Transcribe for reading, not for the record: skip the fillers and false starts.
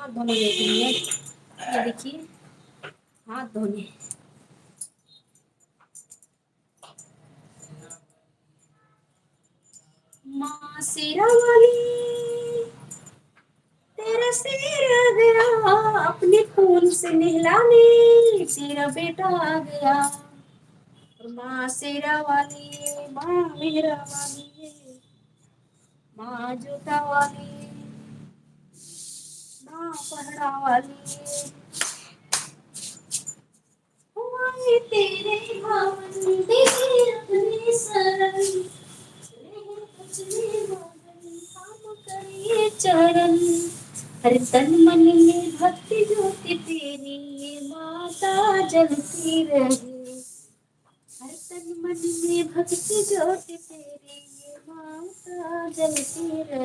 हाथ धोने गई थी ये देखिए हाथ धोने। माँ शेरा वाली तेरा शेर आ गया अपने खून से नहलाने तेरा बेटा आ गया। माँ शेरा वाली माँ मेहरा वाली माँ जोता वाली माँ पहरा वाली हुए तेरे भवन दे अपने शरण काम करिए चरण। हर तन मन में भक्ति ज्योति तेरी ये माता जलती रहे। हर तन मन में भक्ति ज्योति तेरी ये माता जलती रहे।